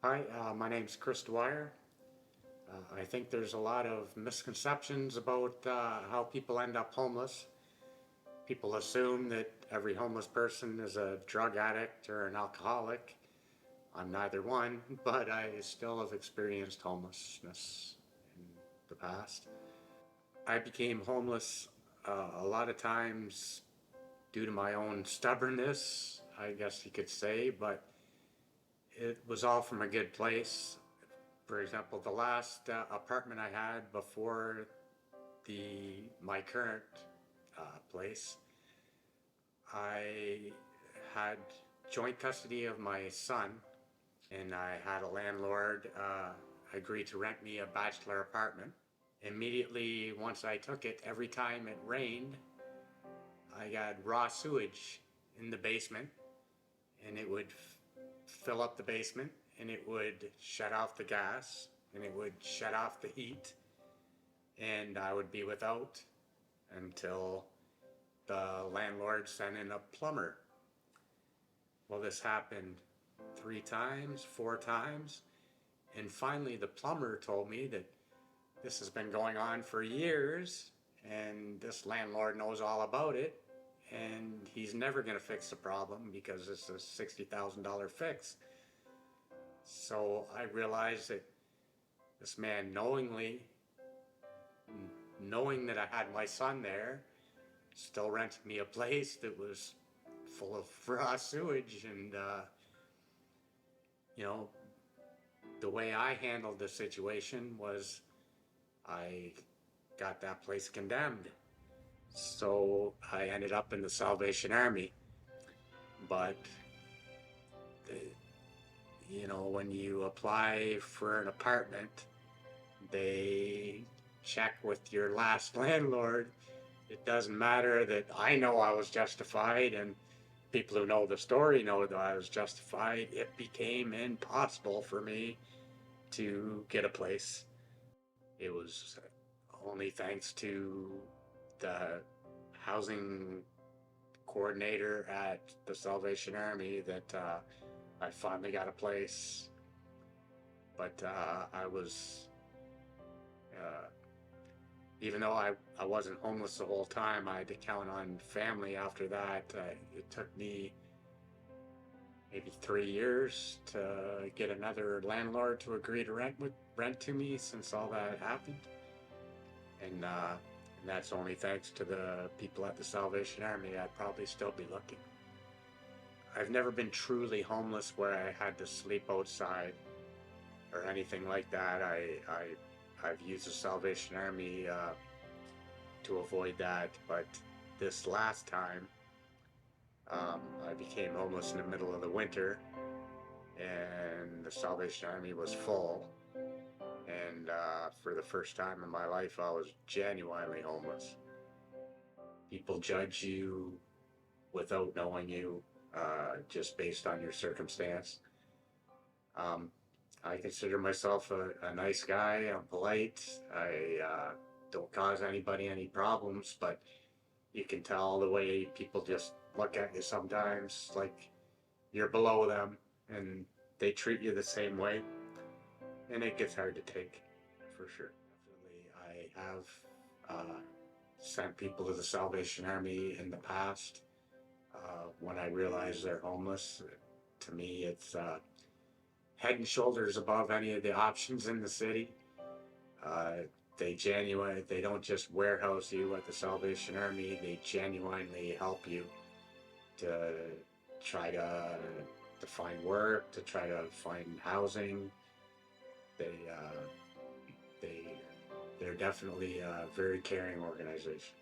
Hi, my name's Chris Dwyer. I think there's a lot of misconceptions about how people end up homeless. People assume that every homeless person is a drug addict or an alcoholic. I'm neither one, but I still have experienced homelessness in the past. I became homeless a lot of times due to my own stubbornness, I guess you could say, but it was all from a good place. For example, the last apartment I had before my current place, I had joint custody of my son, and I had a landlord agree to rent me a bachelor apartment. Immediately once I took it, every time it rained, I got raw sewage in the basement, and it would fill up the basement, and it would shut off the gas, and it would shut off the heat, and I would be without until the landlord sent in a plumber. Well, this happened 3 times, 4 times, and finally the plumber told me that this has been going on for years, and this landlord knows all about it, and he's never going to fix the problem because it's a $60,000 fix. So I realized that this man knowing that I had my son there, still rented me a place that was full of raw sewage. And, you know, the way I handled the situation was I got that place condemned. So I ended up in the Salvation Army. But when you apply for an apartment, they check with your last landlord. It doesn't matter that I know I was justified, and people who know the story know that I was justified. It became impossible for me to get a place. It was only thanks to the housing coordinator at the Salvation Army that I finally got a place. But I was, even though I wasn't homeless the whole time, I had to count on family after that. It took me maybe 3 years to get another landlord to agree to rent to me since all that happened. And that's only thanks to the people at the Salvation Army. I'd probably still be looking. I've never been truly homeless where I had to sleep outside or anything like that. I've used the Salvation Army to avoid that, but this last time I became homeless in the middle of the winter, and the Salvation Army was full, and for the first time in my life I was genuinely homeless. People judge you without knowing you, just based on your circumstance. I consider myself a nice guy. I'm polite. I don't cause anybody any problems, but you can tell the way people just look at you sometimes like you're below them, and they treat you the same way, and it gets hard to take, for sure. Definitely, I have sent people to the Salvation Army in the past. When I realize they're homeless, to me it's head and shoulders above any of the options in the city. Uh, they don't just warehouse you at the Salvation Army, they genuinely help you to try to find work, to try to find housing. They, uh, they're definitely a very caring organization.